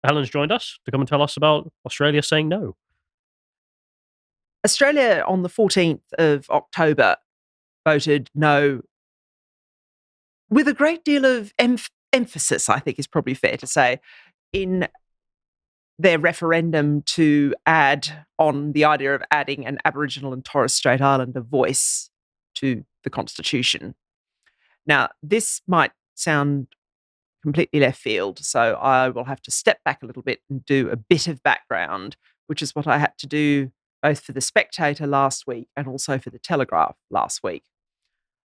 Helen's joined us to come and tell us about Australia saying no. Australia on the 14th of October voted no with a great deal of emphasis, I think is probably fair to say, in their referendum to add on the idea of adding an Aboriginal and Torres Strait Islander voice to the Constitution. Now, this might sound completely left field, so I will have to step back a little bit and do a bit of background, which is what I had to do both for The Spectator last week and also for The Telegraph last week.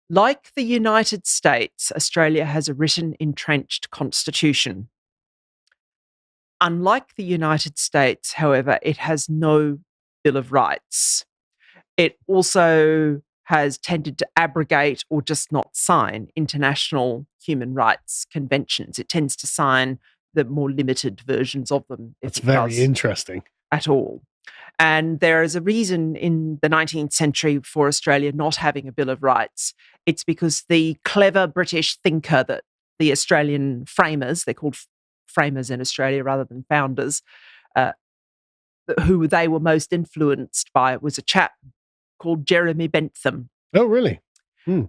Like the United States, Australia has a written entrenched constitution. Unlike the United States, however, it has no Bill of Rights. It also has tended to abrogate or just not sign international human rights conventions. It tends to sign the more limited versions of them. That's very interesting. At all. And there is a reason in the 19th century for Australia not having a Bill of Rights. It's because the clever British thinker that the Australian framers, they're called framers in Australia rather than founders, who they were most influenced by was a chap called Jeremy Bentham. Oh, really?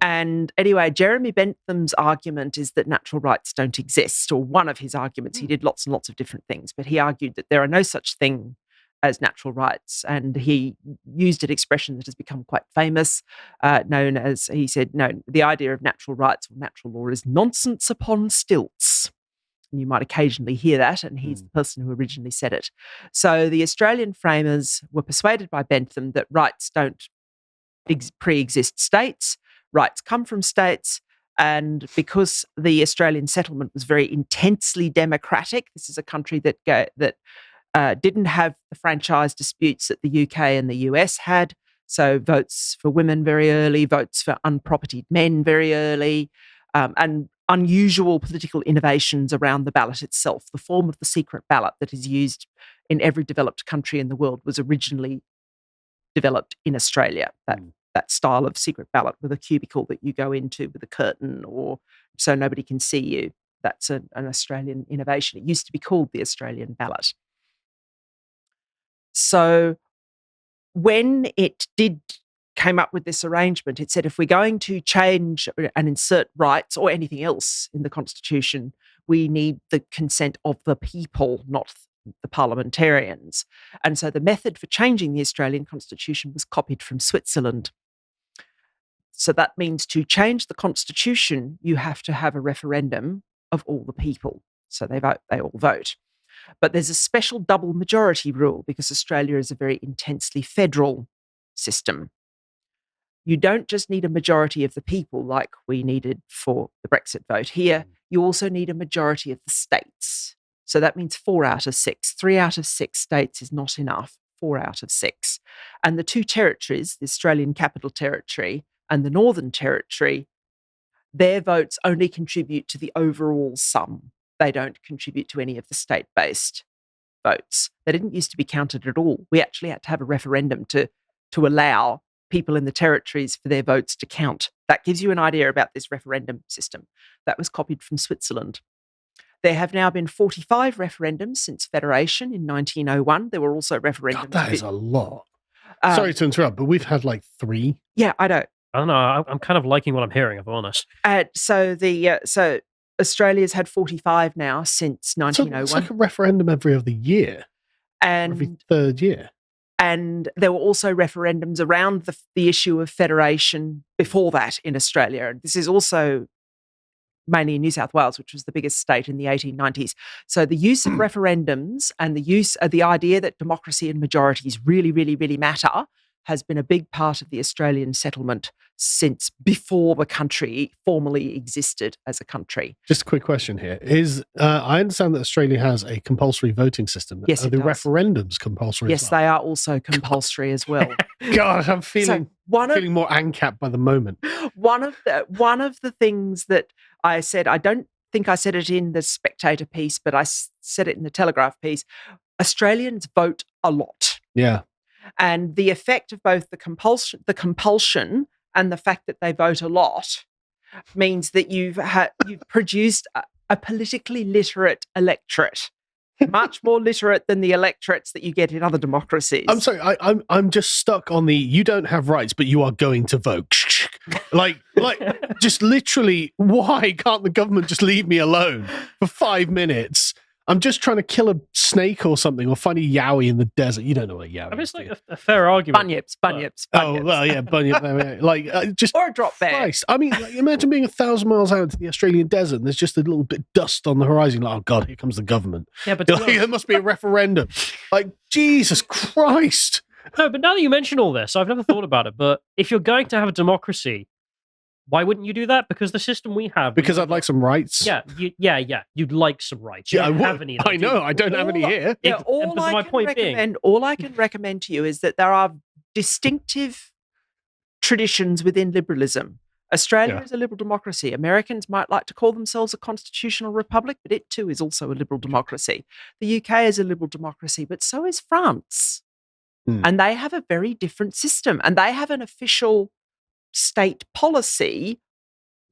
And anyway, Jeremy Bentham's argument is that natural rights don't exist, or one of his arguments. He did lots and lots of different things, but he argued that there are no such thing as natural rights. And he used an expression that has become quite famous, known as, he said, no, the idea of natural rights or natural law is nonsense upon stilts. And you might occasionally hear that, and he's the person who originally said it. So the Australian framers were persuaded by Bentham that rights don't pre-exist states, rights come from states, and because the Australian settlement was very intensely democratic, this is a country that didn't have the franchise disputes that the UK and the US had. So votes for women very early, votes for unpropertied men very early, and unusual political innovations around the ballot itself. The form of the secret ballot that is used in every developed country in the world was originally developed in Australia. That style of secret ballot with a cubicle that you go into with a curtain or so nobody can see you. That's an Australian innovation. It used to be called the Australian ballot. So when it came up with this arrangement, it said if we're going to change and insert rights or anything else in the Constitution, we need the consent of the people, not the parliamentarians. And so the method for changing the Australian Constitution was copied from Switzerland. So that means to change the Constitution, you have to have a referendum of all the people. So they all vote. But there's a special double majority rule because Australia is a very intensely federal system. You don't just need a majority of the people like we needed for the Brexit vote here. You also need a majority of the states. So that means 4 out of 6. 3 out of 6 states is not enough. 4 out of 6. And the two territories, the Australian Capital Territory and the Northern Territory, their votes only contribute to the overall sum. They don't contribute to any of the state-based votes. They didn't used to be counted at all. We actually had to have a referendum to allow people in the territories for their votes to count. That gives you an idea about this referendum system. That was copied from Switzerland. There have now been 45 referendums since Federation in 1901. There were also referendums. God, that is a lot. Sorry to interrupt, but we've had like 3. Yeah, I know. I don't know. I'm kind of liking what I'm hearing, if I'm honest. So Australia's had 45 now since 1901. It's like a referendum every other year. And every third year. And there were also referendums around the issue of federation before that in Australia. And this is also mainly in New South Wales, which was the biggest state in the 1890s. So the use of referendums and the use of the idea that democracy and majorities really, really, really matter has been a big part of the Australian settlement since before the country formally existed as a country. Just a quick question here. I understand that Australia has a compulsory voting system. Yes, Are the does. Referendums compulsory Yes, as well? they are also compulsory as well. God, I'm feeling more ANCAP by the moment. One of the things that I said, I don't think I said it in the Spectator piece, but I said it in the Telegraph piece, Australians vote a lot. Yeah. And the effect of both the compulsion and the fact that they vote a lot means that you've produced a politically literate electorate much more literate than the electorates that you get in other democracies. I'm sorry, I'm just stuck on the you don't have rights, but you are going to vote. like just literally, why can't the government just leave me alone for 5 minutes? I'm just trying to kill a snake or something, or find a yowie in the desert. You don't know what a yowie I mean, is. it's like a fair argument. Bunyips. Oh, well, yeah, bunyip. Just Or a drop bear. Christ. I mean, imagine being 1,000 miles out into the Australian desert and there's just a little bit of dust on the horizon. Like, oh, God, here comes the government. Yeah, but There must be a referendum. Like, Jesus Christ. no, but now that you mention all this, I've never thought about it. But if you're going to have a democracy, why wouldn't you do that? Because the system we have, Because I'd like some rights. yeah, you'd like some rights. You Yeah, I don't would. have any. I know. I don't have any here. Yeah, But my point being, all I can recommend to you is that there are distinctive traditions within liberalism. Australia is a liberal democracy. Americans might like to call themselves a constitutional republic, but it too is also a liberal democracy. The UK is a liberal democracy, but so is France. And they have a very different system. And they have an official state policy,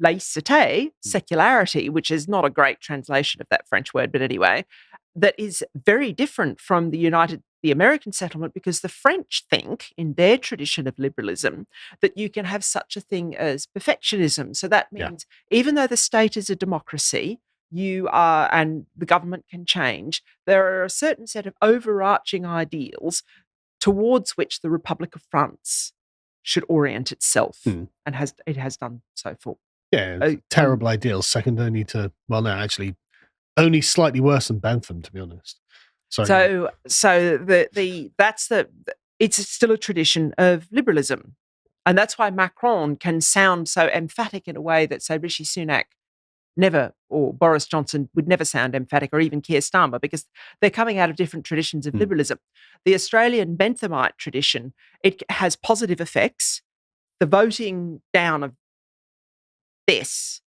laïcité, secularity, which is not a great translation of that French word, but anyway, that is very different from the American settlement, because the French think, in their tradition of liberalism, that you can have such a thing as perfectionism. So that means even though the state is a democracy, you are, and the government can change, there are a certain set of overarching ideals towards which the Republic of France should orient itself, and it has done so for. Yeah, terrible ideals, second only to, well, no, actually, only slightly worse than Bentham, to be honest. Sorry. So it's still a tradition of liberalism, and that's why Macron can sound so emphatic in a way that, say, Rishi Sunak never, or Boris Johnson would never sound emphatic, or even Keir Starmer, because they're coming out of different traditions of liberalism. The Australian Benthamite tradition, it has positive effects. The voting down of this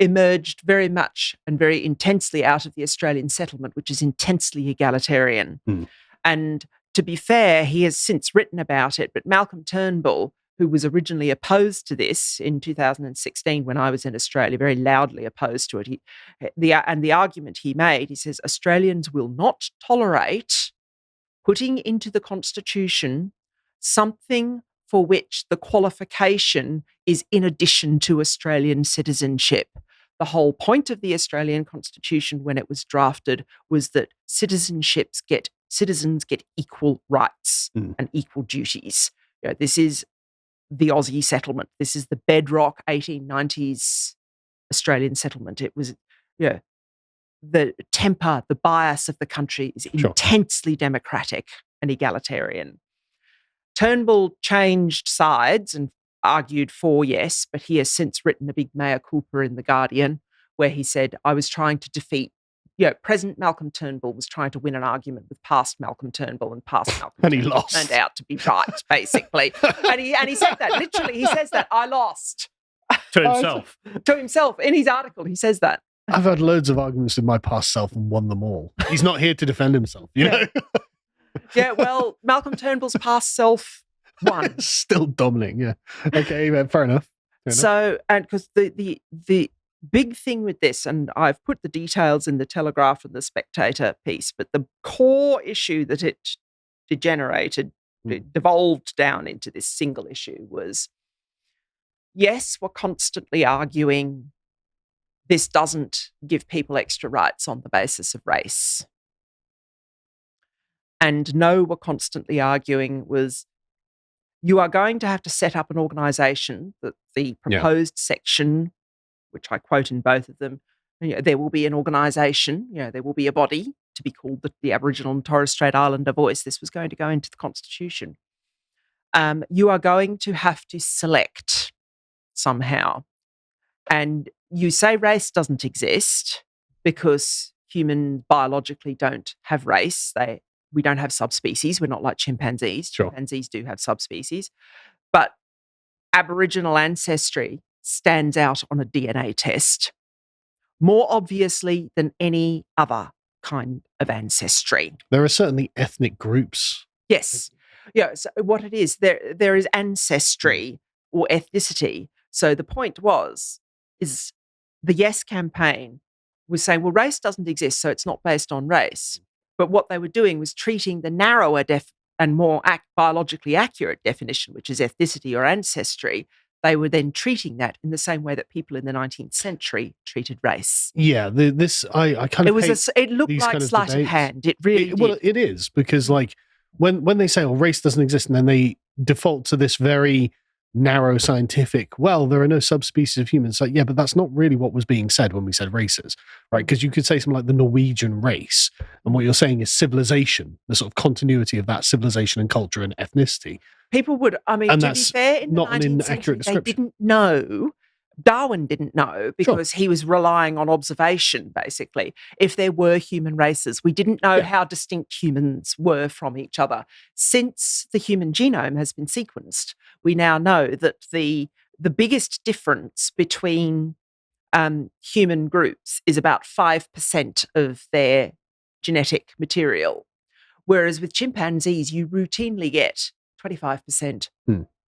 emerged very much and very intensely out of the Australian settlement, which is intensely egalitarian. And to be fair, he has since written about it, but Malcolm Turnbull, who was originally opposed to this in 2016 when I was in Australia, very loudly opposed to it. The argument he made, he says, Australians will not tolerate putting into the Constitution something for which the qualification is in addition to Australian citizenship. The whole point of the Australian Constitution when it was drafted was that citizens get equal rights and equal duties. This is the Aussie settlement. This is the bedrock 1890s Australian settlement. It was, the temper, the bias of the country is intensely democratic and egalitarian. Turnbull changed sides and argued for yes, but he has since written a big mea culpa in The Guardian, where he said, I was trying to defeat, President Malcolm Turnbull was trying to win an argument with past Malcolm Turnbull, and past Malcolm And he Turnbull lost. turned out to be right, basically. and he said that, literally, he says that, I lost. to himself. To himself. In his article, he says that. I've had loads of arguments with my past self and won them all. He's not here to defend himself, you know? Yeah, well, Malcolm Turnbull's past self won. Still dominating, yeah. Okay, fair enough. So, and because the big thing with this, and I've put the details in the Telegraph and the Spectator piece, but the core issue that it devolved down into this single issue was, yes, we're constantly arguing this doesn't give people extra rights on the basis of race. And no, we're constantly arguing was, you are going to have to set up an organisation that the proposed section, which I quote in both of them, there will be an organisation, there will be a body to be called the Aboriginal and Torres Strait Islander Voice. This was going to go into the Constitution. You are going to have to select somehow. And you say race doesn't exist because humans biologically don't have race. We don't have subspecies. We're not like chimpanzees. Sure. Chimpanzees do have subspecies. But Aboriginal ancestry stands out on a DNA test more obviously than any other kind of ancestry. There are certainly ethnic groups. Yes. Yeah. So what it is, there is ancestry or ethnicity. So the point is the Yes campaign was saying, well, race doesn't exist, so it's not based on race. But what they were doing was treating the narrower and more biologically accurate definition, which is ethnicity or ancestry. They were then treating that in the same way that people in the 19th century treated race. Yeah, I kind of it looked these like kind of sleight of debates. hand. It really did. Well, it is, because like when they say, oh, race doesn't exist, and then they default to this very narrow scientific, well, there are no subspecies of humans. Like, yeah, but that's not really what was being said when we said races, right? Because you could say something like the Norwegian race, and what you're saying is civilization, the sort of continuity of that civilization and culture and ethnicity. People would, I mean, And to be that's fair, in the not an 19th inaccurate century, they description. didn't know. Darwin didn't know because he was relying on observation, basically. If there were human races, we didn't know how distinct humans were from each other. Since the human genome has been sequenced, we now know that the biggest difference between human groups is about 5% of their genetic material, whereas with chimpanzees, you routinely get 25%.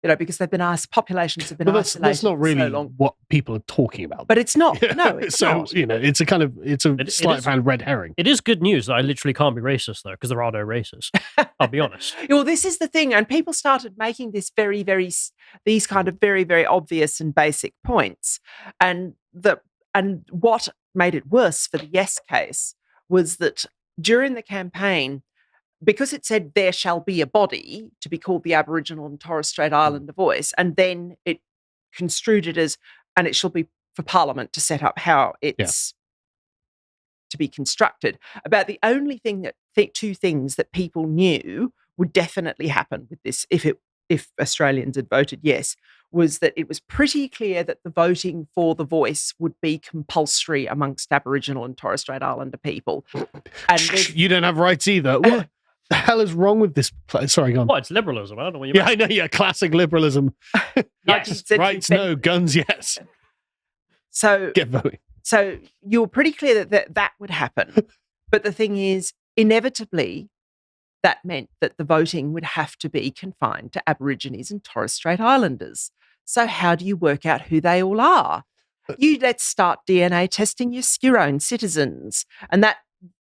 Because they've been asked, populations have been isolated that's not really for so long. what people are talking about. But it's not. No, it's so, not. It's a sleight of hand red herring. It is good news that I literally can't be racist, though, because there are no races. I'll be honest. Well, this is the thing. And people started making this these kind of very, very obvious and basic points. And what made it worse for the Yes case was that during the campaign, because it said there shall be a body to be called the Aboriginal and Torres Strait Islander voice, and then it construed it as, and it shall be for Parliament to set up how it's to be constructed. About the only thing two things that people knew would definitely happen with this, if Australians had voted yes, was that it was pretty clear that the voting for the voice would be compulsory amongst Aboriginal and Torres Strait Islander people. And you don't have rights either. What the hell is wrong with this? Sorry, go on. Well, it's liberalism. I don't know what you mean. I know. Yeah, classic liberalism. Yes, rights no, guns yes. So get voting. So you were pretty clear that would happen. But the thing is, inevitably, that meant that the voting would have to be confined to Aborigines and Torres Strait Islanders. So how do you work out who they all are? Let's start DNA testing your own citizens. And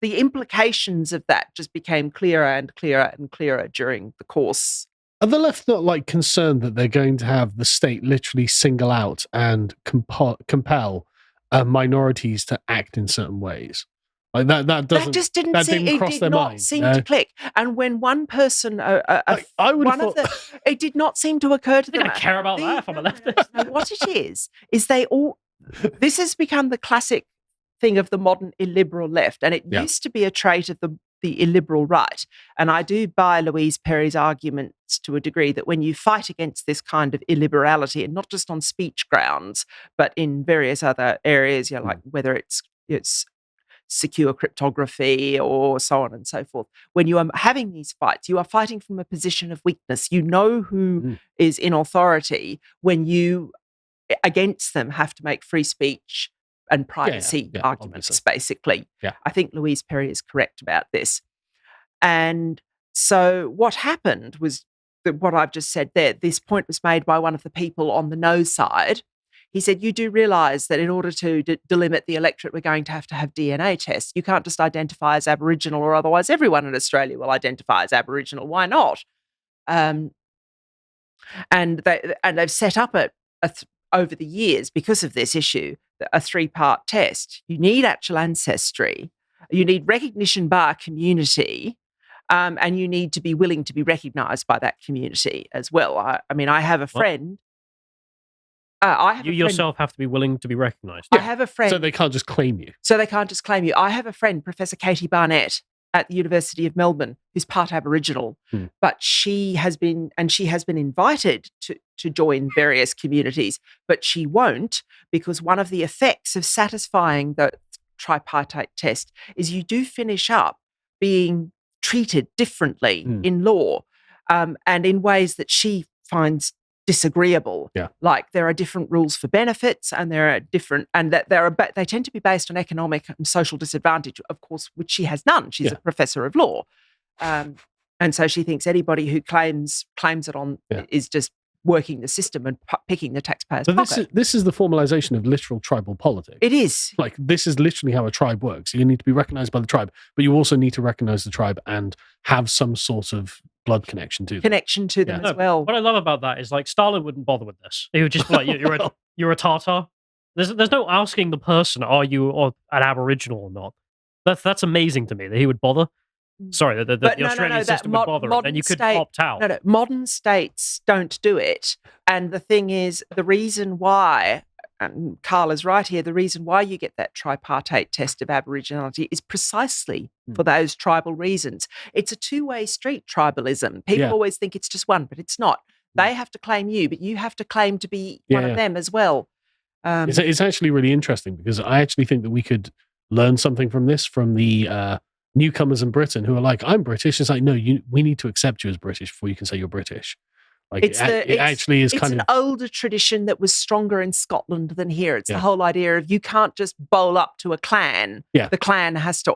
the implications of that just became clearer and clearer and clearer during the course. Are the left not concerned that they're going to have the state literally single out and compel minorities to act in certain ways? Like that doesn't. That just didn't cross their mind. Seem to click. And when one person, I would have thought, it did not seem to occur to them. I don't care about that if I'm a leftist. No, what it is they all. This has become the classic thing of the modern illiberal left, and it used to be a trait of the illiberal right. And I do buy Louise Perry's arguments to a degree that when you fight against this kind of illiberality, and not just on speech grounds, but in various other areas, like whether it's secure cryptography or so on and so forth, when you are having these fights, you are fighting from a position of weakness. You know who is in authority when you, against them, have to make free speech and privacy arguments, obviously. Basically. Yeah. I think Louise Perry is correct about this. And so what happened was that what I've just said there, this point was made by one of the people on the no side. He said, you do realise that in order to delimit the electorate, we're going to have DNA tests. You can't just identify as Aboriginal, or otherwise everyone in Australia will identify as Aboriginal. Why not? And they've set up over the years, because of this issue, a 3-part test. You need actual ancestry, you need recognition by a community, and you need to be willing to be recognised by that community as well. I have a friend. You yourself have to be willing to be recognised. I have a friend. So they can't just claim you. I have a friend, Professor Katie Barnett, at the University of Melbourne, who's part Aboriginal, but she has been invited to join various communities, but she won't, because one of the effects of satisfying the tripartite test is you do finish up being treated differently in law, and in ways that she finds disagreeable. Yeah. Like there are different rules for benefits, and there are different, and that they tend to be based on economic and social disadvantage, of course, which she has none. She's a professor of law, and so she thinks anybody who claims it on is just working the system and picking the taxpayer's But pocket. this is the formalization of literal tribal politics. It is. Like, this is literally how a tribe works. You need to be recognized by the tribe, but you also need to recognize the tribe and have some sort of blood connection to them. Connection to them No, as well. What I love about that is like Stalin wouldn't bother with this. He would just be like, "You're a Tatar." There's no asking the person, "Are you an Aboriginal or not?" That's amazing to me that he would bother. Sorry, the Australian system would bother, and then you could opt out. No, modern states don't do it. And the thing is, the reason why, and Carl is right here, the reason why you get that tripartite test of Aboriginality is precisely for those tribal reasons. It's a two-way street, tribalism. People always think it's just one, but it's not. They have to claim you, but you have to claim to be one of them as well. It's actually really interesting because I actually think that we could learn something from this, from the newcomers in Britain who are like, I'm British. It's like, no, we need to accept you as British before you can say you're British. Like, it actually is kind of... It's an older tradition that was stronger in Scotland than here. It's the whole idea of you can't just bowl up to a clan. Yeah. The clan has to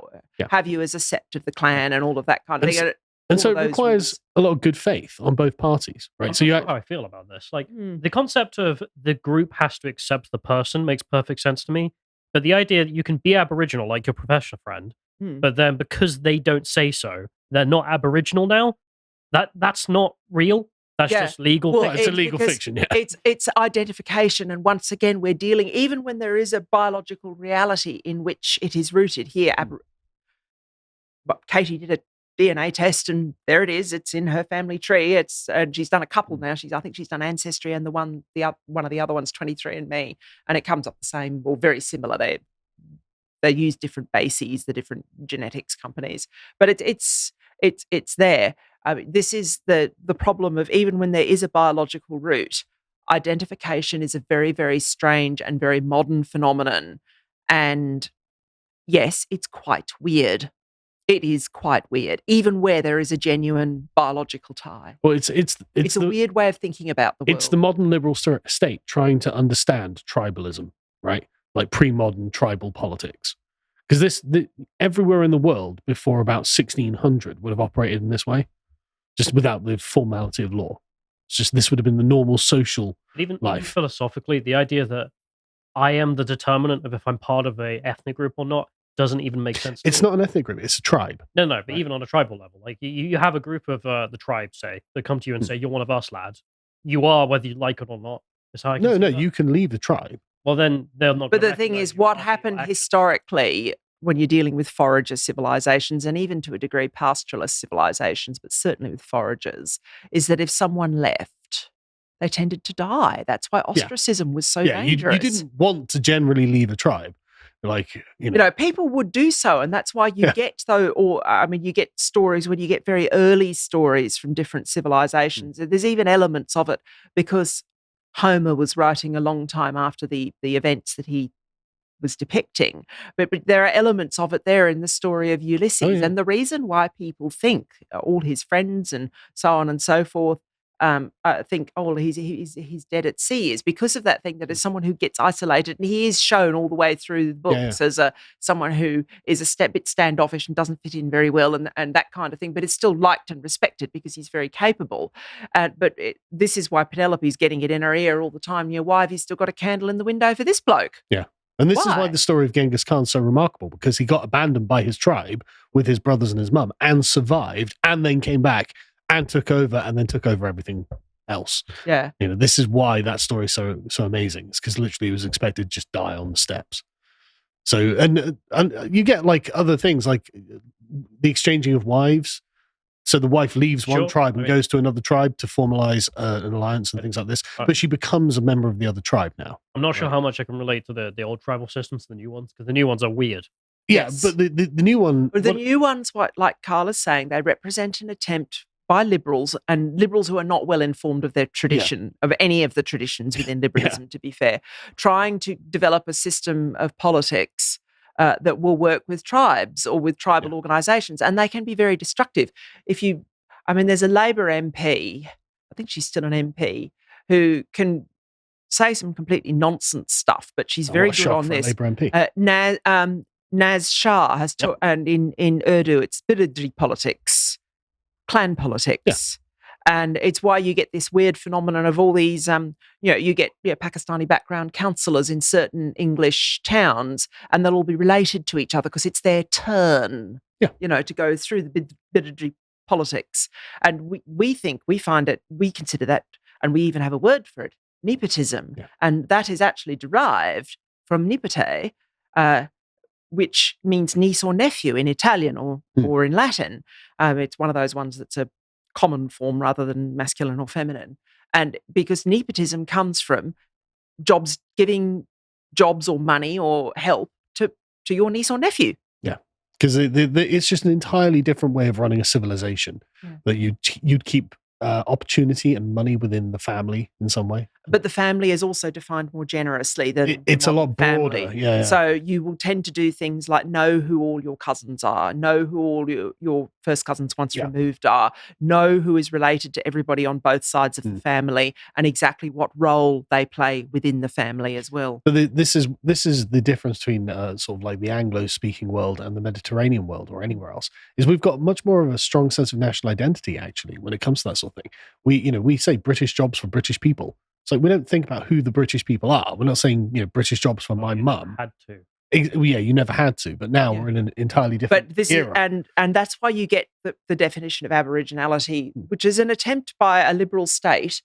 have you as a sept of the clan and all of that kind of thing. And so it requires a lot of good faith on both parties, right? I'm not sure how I feel about this. Like, the concept of the group has to accept the person makes perfect sense to me. But the idea that you can be Aboriginal, like your professional friend, but then because they don't say so, they're not Aboriginal now. That's not real. That's just legal. Well, it's a legal fiction. Yeah. It's identification, and once again, we're dealing, even when there is a biological reality in which it is rooted here. But Katie did a DNA test, and there it is. It's in her family tree. And she's done a couple now. I think she's done Ancestry, and one of the other ones, 23andMe, and it comes up the same or very similar. They use different bases, the different genetics companies, but it's there. This is the problem of, even when there is a biological root, identification is a very, very strange and very modern phenomenon. And yes, it's quite weird. It is quite weird, even where there is a genuine biological tie. Well, it's a weird way of thinking about the world. It's the modern liberal state trying to understand tribalism, right? Like pre-modern tribal politics. Because everywhere in the world before about 1600 would have operated in this way, just without the formality of law. It's just, this would have been the normal social even life. Philosophically, the idea that I am the determinant of if I'm part of a ethnic group or not doesn't even make sense. It's not an ethnic group; it's a tribe. No, but even on a tribal level, like you have a group of the tribe, say, that come to you and say, "You're one of us, lads. You are, whether you like it or not." Is how I can no, you can leave the tribe. Well, then they're not. But the thing is, what happened historically when you're dealing with forager civilizations, and even to a degree pastoralist civilizations, but certainly with foragers, is that if someone left, they tended to die. That's why ostracism was so dangerous. You didn't want to generally leave a tribe. Like, people would do so, and that's why you get you get stories when you get very early stories from different civilizations. There's even elements of it because Homer was writing a long time after the events that he was depicting, but there are elements of it there in the story of Ulysses, and the reason why people think all his friends and so on and so forth think, oh, he's dead at sea, is because of that thing that is someone who gets isolated, and he is shown all the way through the books as someone who is a bit standoffish and doesn't fit in very well, and that kind of thing, but is still liked and respected because he's very capable. This is why Penelope's getting it in her ear all the time. Why have you still got a candle in the window for this bloke? Yeah. And this is why the story of Genghis Khan is so remarkable, because he got abandoned by his tribe with his brothers and his mum and survived, and then came back and took over, and then took over everything else. Yeah. This is why that story is so amazing. It's because literally he was expected to just die on the steps. So, and you get like other things like the exchanging of wives. So the wife leaves one tribe and goes to another tribe to formalize an alliance and things like this. But she becomes a member of the other tribe now. I'm not sure how much I can relate to the old tribal systems to the new ones, because the new ones are weird. Yeah, but the new one... But the new ones, like Carl is saying, they represent an attempt by liberals, and liberals who are not well informed of their tradition, of any of the traditions within liberalism, to be fair, trying to develop a system of politics that will work with tribes or with tribal organisations, and they can be very destructive. There's a Labor MP, I think she's still an MP, who can say some completely nonsense stuff, but she's very good on this. Labor MP. Naz Shah has and in Urdu it's Biradri politics, clan politics. And it's why you get this weird phenomenon of all these, you get Pakistani background councillors in certain English towns, and they'll all be related to each other because it's their turn, to go through the biddery politics. And we consider that, and we even have a word for it, nepotism. Yeah. And that is actually derived from nipote, which means niece or nephew in Italian or in Latin. It's one of those ones that's a common form rather than masculine or feminine. And because nepotism comes from giving jobs or money or help to your niece or nephew. Yeah, because it's just an entirely different way of running a civilization, that you'd keep opportunity and money within the family in some way. But the family is also defined more generously than it's a lot broader. Family. Yeah. So you will tend to do things like know who all your cousins are, know who all your first cousins once removed are, know who is related to everybody on both sides of the family, and exactly what role they play within the family as well. But this is the difference between sort of like the Anglo-speaking world and the Mediterranean world or anywhere else, is we've got much more of a strong sense of national identity actually when it comes to that sort of thing. We say British jobs for British people. So we don't think about who the British people are. We're not saying British jobs for my mum. Had to. Yeah, you never had to, but now we're in an entirely different era. And that's why you get the definition of Aboriginality, which is an attempt by a liberal state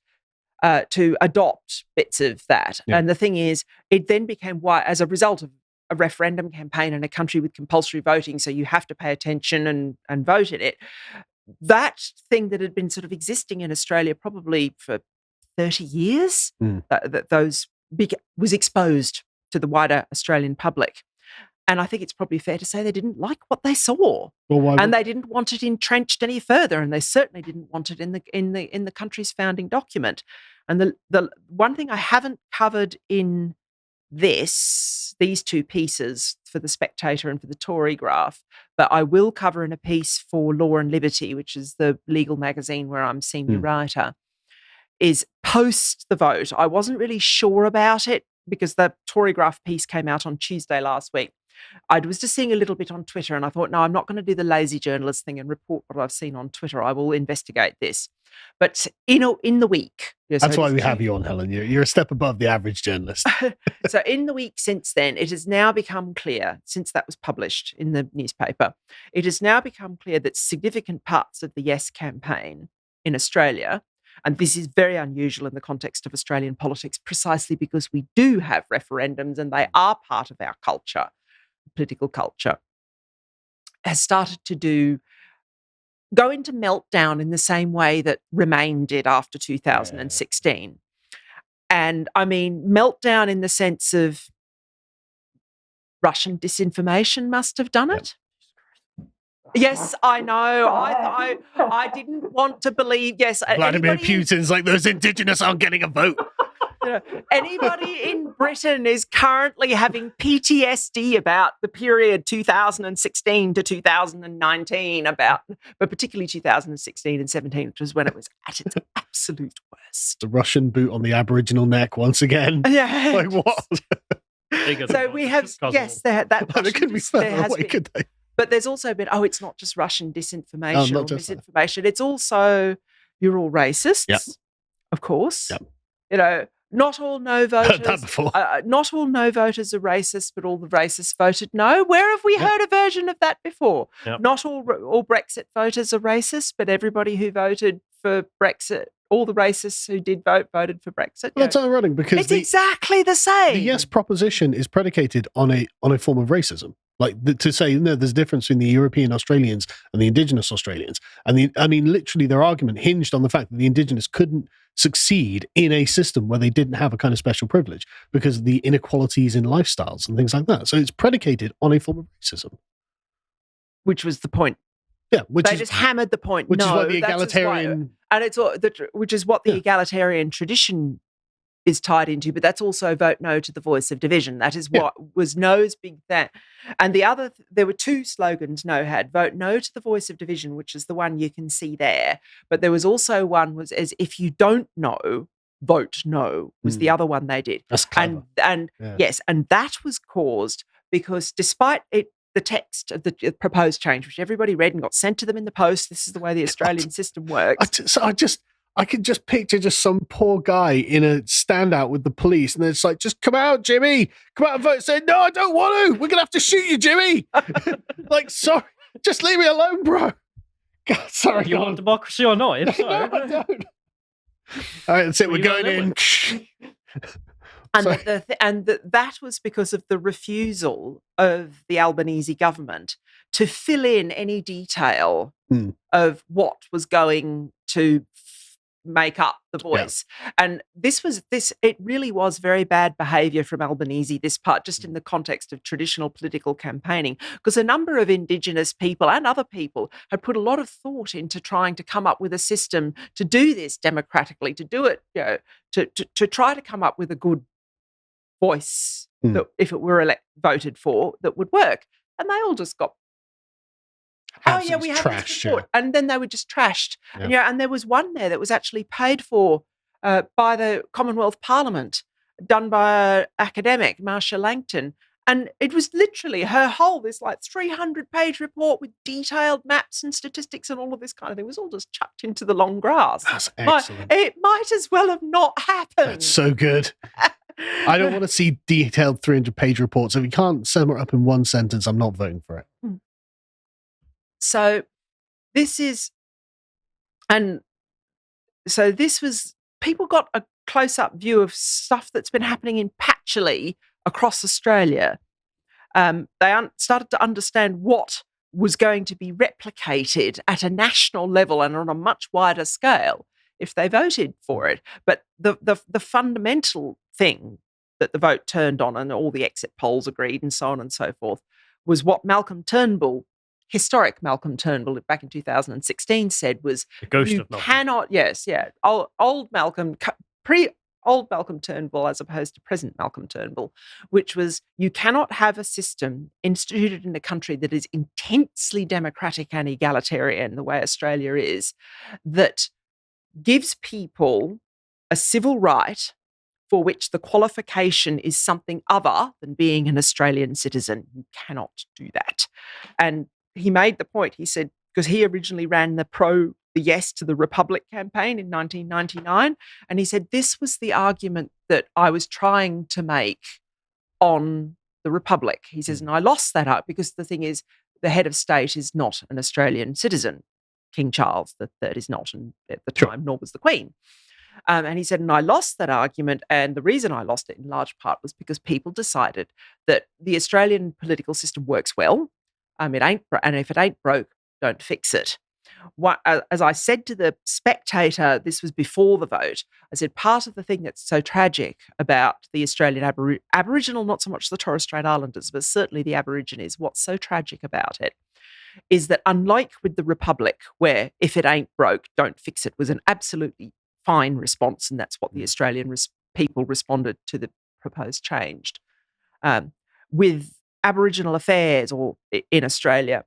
to adopt bits of that. Yeah. And the thing is, it then became as a result of a referendum campaign in a country with compulsory voting, so you have to pay attention and vote in it. That thing that had been sort of existing in Australia probably for 30 years, was exposed to the wider Australian public. And I think it's probably fair to say they didn't like what they saw. And they didn't want it entrenched any further, and they certainly didn't want it in the country's founding document. And the one thing I haven't covered in these two pieces for the Spectator and for the Tory Graph, but I will cover in a piece for Law and Liberty, which is the legal magazine where I'm senior writer, is post the vote. I wasn't really sure about it because the Tory Graph piece came out on Tuesday last week. I was just seeing a little bit on Twitter and I thought, no, I'm not going to do the lazy journalist thing and report what I've seen on Twitter. I will investigate this. But in the week... That's why we have you on, Helen. You're a step above the average journalist. So in the week since then, it has now become clear, since that was published in the newspaper, it has now become clear that significant parts of the Yes campaign in Australia, and this is very unusual in the context of Australian politics, precisely because we do have referendums and they are part of our culture, political culture, has started to go into meltdown in the same way that Remain did after 2016. And I mean, meltdown in the sense of Russian disinformation must have done it. Yes, I know. I didn't want to believe. Yes, Vladimir Putin's like, those indigenous aren't getting a vote. Anybody in Britain is currently having PTSD about the period 2016 to 2019, but particularly 2016 and 17, which was when it was at its absolute worst. The Russian boot on the Aboriginal neck once again. Yeah. Like what? So we have, yes, that they couldn't be further away, could they? But there's also been, it's not just Russian disinformation or misinformation. That. It's also, you're all racists, yep. Of course. Yep. Not all no voters. Heard that before. Not all no voters are racist, but all the racists voted no. Where have we heard a version of that before? Yep. Not all Brexit voters are racist, but everybody who voted for Brexit, all the racists who did voted for Brexit. Well, that's ironic because it's exactly the same. The yes proposition is predicated on a form of racism. Like to say, no, there's a difference between the European Australians and the Indigenous Australians. And literally their argument hinged on the fact that the Indigenous couldn't succeed in a system where they didn't have a kind of special privilege because of the inequalities in lifestyles and things like that. So it's predicated on a form of racism. Which was the point. Yeah. They just hammered the point. Which is what the egalitarian... which is what the egalitarian tradition is tied into, but that's also vote no to the voice of division. That is what was no's big thing. And there were two slogans no had: vote no to the voice of division, which is the one you can see there. But there was also one was as if you don't know, vote no was the other one they did. That's clever. And yes, and that was caused because despite it, the text of the proposed change, which everybody read and got sent to them in the post. This is the way the Australian system works. I can just picture just some poor guy in a standout with the police, and it's like, just come out, Jimmy, come out and vote. Say, no, I don't want to. We're gonna have to shoot you, Jimmy. Like, sorry, just leave me alone, bro. God, sorry. You want democracy or not? If so. No, I don't. All right, that's it. We're going in. And that was because of the refusal of the Albanese government to fill in any detail of what was going to make up the voice. Yeah. And it really was very bad behaviour from Albanese, this part, just in the context of traditional political campaigning, because a number of Indigenous people and other people had put a lot of thought into trying to come up with a system to do this democratically, to do it, to try to come up with a good voice that, if it were voted for, that would work. And they all just got, we have this report. Yeah. And then they were just trashed. Yeah. And there was one there that was actually paid for by the Commonwealth Parliament, done by an academic, Marcia Langton. And it was literally this 300-page report with detailed maps and statistics and all of this kind of thing. It was all just chucked into the long grass. That's excellent. It might as well have not happened. That's so good. I don't want to see detailed 300-page reports. If you can't sum it up in one sentence, I'm not voting for it. So this was, people got a close-up view of stuff that's been happening in Patchelly across Australia. They started to understand what was going to be replicated at a national level and on a much wider scale if they voted for it. But the fundamental thing that the vote turned on, and all the exit polls agreed and so on and so forth, was what historic Malcolm Turnbull back in 2016 said was, the ghost of Malcolm. Old Malcolm, old Malcolm Turnbull as opposed to present Malcolm Turnbull, which was, you cannot have a system instituted in a country that is intensely democratic and egalitarian, the way Australia is, that gives people a civil right for which the qualification is something other than being an Australian citizen. You cannot do that. And he made the point, he said, because he originally ran the Yes to the Republic campaign in 1999, and he said, this was the argument that I was trying to make on the Republic. He says, and I lost that up because the thing is, the head of state is not an Australian citizen. King Charles III is not, and at the time, nor was the Queen. And he said, and I lost that argument, and the reason I lost it in large part was because people decided that the Australian political system works well. And if it ain't broke, don't fix it. As I said to the Spectator, this was before the vote, I said, part of the thing that's so tragic about the Australian Aboriginal, not so much the Torres Strait Islanders, but certainly the Aborigines, what's so tragic about it is that, unlike with the Republic, where if it ain't broke, don't fix it, was an absolutely fine response, and that's what the Australian people responded to the proposed change. With Aboriginal affairs or in Australia,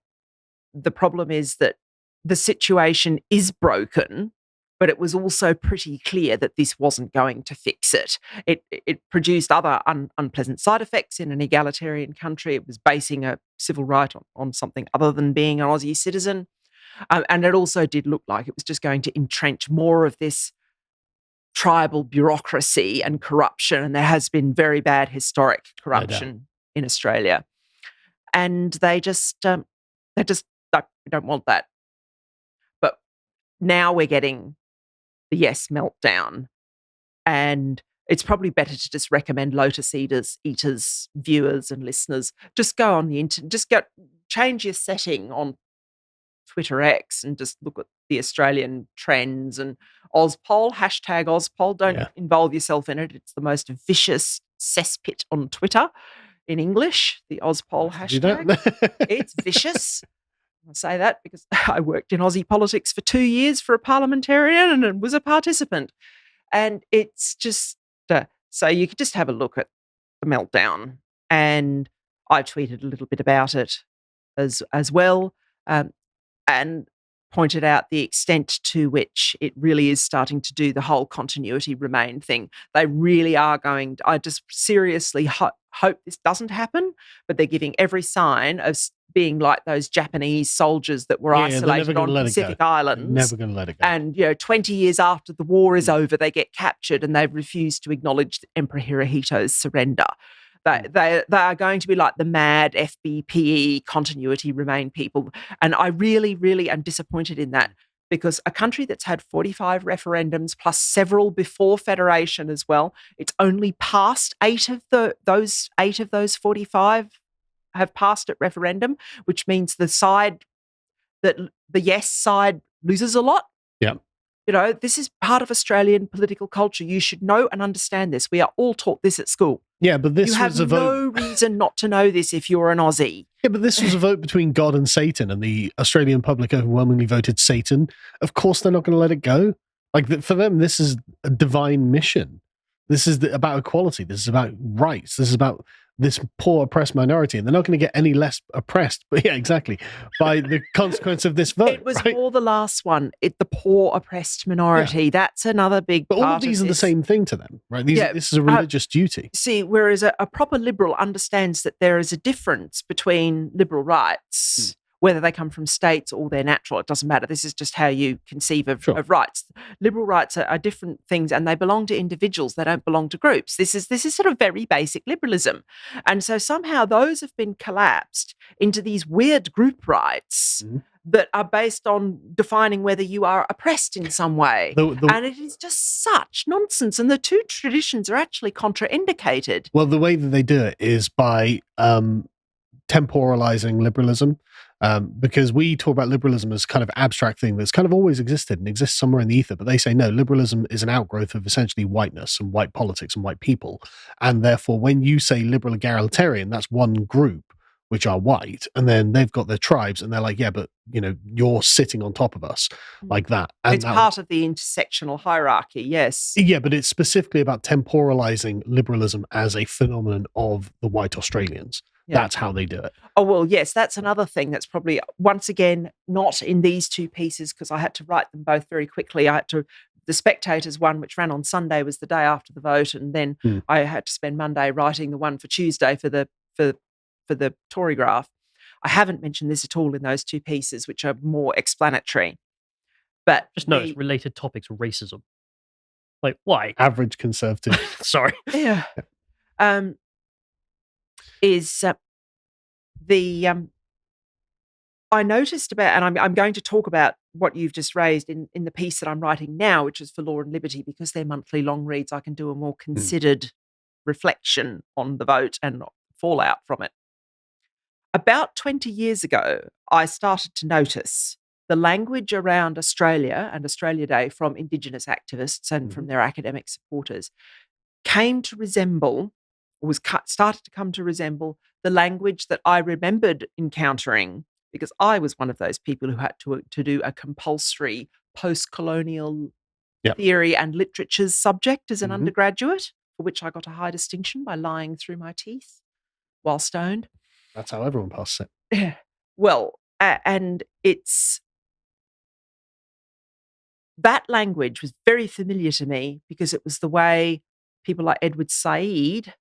the problem is that the situation is broken, but it was also pretty clear that this wasn't going to fix it. It produced other unpleasant side effects in an egalitarian country. It was basing a civil right on something other than being an Aussie citizen. And it also did look like it was just going to entrench more of this tribal bureaucracy and corruption. And there has been very bad historic corruption in Australia. And they just don't want that. But now we're getting the Yes meltdown. And it's probably better to just recommend Lotus eaters, viewers and listeners, just go on the internet, change your setting on Twitter X and just look at the Australian trends and Ozpol, #Ozpol. Don't involve yourself in it. It's the most vicious cesspit on Twitter in English, the Ozpol hashtag. It's vicious. I say that because I worked in Aussie politics for 2 years for a parliamentarian and was a participant. And it's just, so you could just have a look at the meltdown. And I tweeted a little bit about it as well. And pointed out the extent to which it really is starting to do the whole continuity remain thing. They really are going to, I just seriously hope this doesn't happen, but they're giving every sign of being like those Japanese soldiers that were isolated on Pacific Islands. Never going to let it go. And, 20 years after the war is over, they get captured and they've refused to acknowledge Emperor Hirohito's surrender. They are going to be like the mad FBPE continuity remain people. And I really, really am disappointed in that, because a country that's had 45 referendums plus several before federation as well, it's only passed eight of those 45 have passed at referendum, which means the yes side loses a lot. Yeah. This is part of Australian political culture. You should know and understand this. We are all taught this at school. Yeah, but this was a vote. You have no reason not to know this if you're an Aussie. Yeah, but this was a vote between God and Satan, and the Australian public overwhelmingly voted Satan. Of course, they're not going to let it go. For them, this is a divine mission. This is about equality. This is about rights. This is about this poor oppressed minority, and they're not going to get any less oppressed. But yeah, exactly, by the consequence of this vote. It was more the last one. The poor oppressed minority. Yeah. That's another big. But all of these are the same thing to them, right? This is a religious duty. See, whereas a proper liberal understands that there is a difference between liberal rights. Whether they come from states or they're natural, it doesn't matter. This is just how you conceive of rights. Liberal rights are different things, and they belong to individuals. They don't belong to groups. This is sort of very basic liberalism. And so somehow those have been collapsed into these weird group rights that are based on defining whether you are oppressed in some way. And it is just such nonsense. And the two traditions are actually contraindicated. Well, the way that they do it is by temporalizing liberalism. Because we talk about liberalism as kind of abstract thing that's kind of always existed and exists somewhere in the ether, but they say no, liberalism is an outgrowth of essentially whiteness and white politics and white people, and therefore when you say liberal egalitarian, that's one group which are white, and then they've got their tribes, and they're like, yeah, but you're sitting on top of us like that. And it's part of the intersectional hierarchy, yes. Yeah, but it's specifically about temporalizing liberalism as a phenomenon of the white Australians. Yeah. That's how they do it. Oh, well, yes, that's another thing that's probably, once again, not in these two pieces, because I had to write them both very quickly. The Spectators one, which ran on Sunday, was the day after the vote, and then I had to spend Monday writing the one for Tuesday for the Tory graph. I haven't mentioned this at all in those two pieces, which are more explanatory. But just notice related topics, racism. Like, why? Average conservative. Sorry. Yeah. I noticed about, and I'm going to talk about what you've just raised in the piece that I'm writing now, which is for Law and Liberty, because they're monthly long reads. I can do a more considered reflection on the vote and fallout from it. About 20 years ago, I started to notice the language around Australia and Australia Day from Indigenous activists and from their academic supporters came to resemble, or started to come to resemble, the language that I remembered encountering, because I was one of those people who had to do a compulsory post-colonial theory and literatures subject as an undergraduate, for which I got a high distinction by lying through my teeth while stoned. That's how everyone passes it. Yeah. Well, and that language was very familiar to me because it was the way people like Edward Said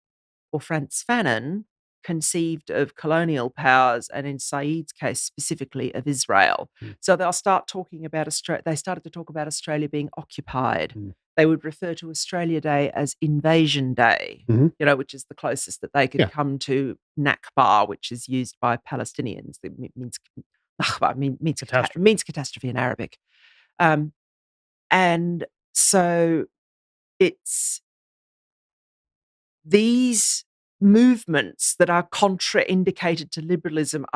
or Frantz Fanon conceived of colonial powers, and in Said's case specifically of Israel. So they'll start talking about Australia. They started to talk about Australia being occupied. They would refer to Australia Day as Invasion Day, which is the closest that they could come to Nakba, which is used by Palestinians. It means catastrophe in Arabic. And so it's these movements that are contraindicated to liberalism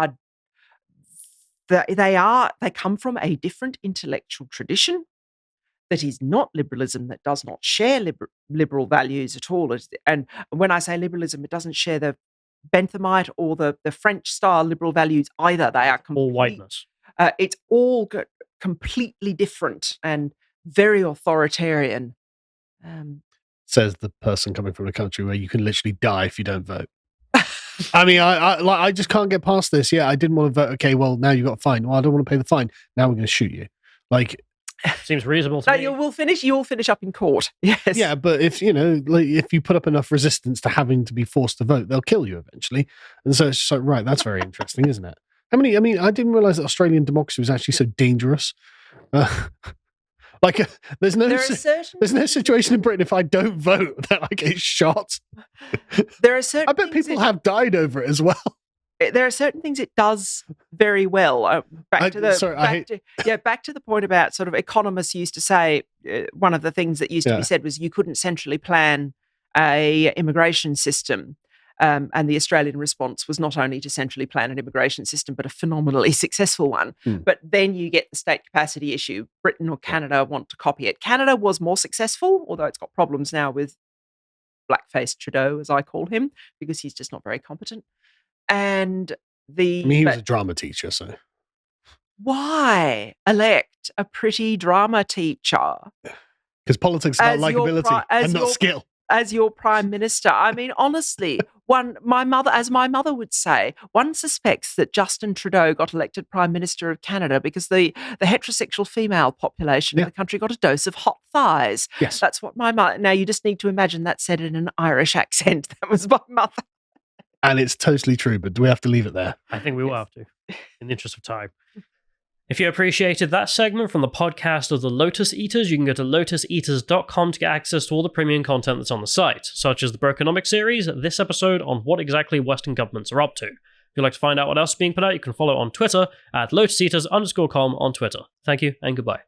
they come from a different intellectual tradition that is not liberalism, that does not share liberal values at all. And when I say liberalism, it doesn't share the Benthamite or the French-style liberal values either. They are all whiteness. It's all completely different and very authoritarian. Says the person coming from a country where you can literally die if you don't vote. I mean, I just can't get past this. Yeah, I didn't want to vote. Okay, well, now you got a fine. Well, I don't want to pay the fine. Now we're going to shoot you. Like, seems reasonable to me. You will finish up in court. Yes. Yeah, but if if you put up enough resistance to having to be forced to vote, they'll kill you eventually. And so it's just like, right, that's very interesting, isn't it? I mean, I didn't realize that Australian democracy was actually so dangerous. There's no situation in Britain if I don't vote that I get shot. There are certain. I bet people have died over it as well. There are certain things it does very well. Back to the point about sort of economists used to say one of the things that used to be said was you couldn't centrally plan a immigration system. And the Australian response was not only to centrally plan an immigration system, but a phenomenally successful one. But then you get the state capacity issue. Britain or Canada want to copy it. Canada was more successful, although it's got problems now with blackface Trudeau, as I call him, because he's just not very competent. And he was a drama teacher, so why elect a pretty drama teacher? Because politics is about likability and not skill. As your prime minister, I mean, honestly, my mother would say, one suspects that Justin Trudeau got elected prime minister of Canada because the heterosexual female population in the country got a dose of hot thighs. Yes, that's what my mother. Now you just need to imagine that said in an Irish accent. That was my mother. And it's totally true, but do we have to leave it there? I think we will have to, in the interest of time. If you appreciated that segment from the podcast of the Lotus Eaters, you can go to lotuseaters.com to get access to all the premium content that's on the site, such as the Brokenomics series, this episode on what exactly Western governments are up to. If you'd like to find out what else is being put out, you can follow on Twitter at lotuseaters_com on Twitter. Thank you and goodbye.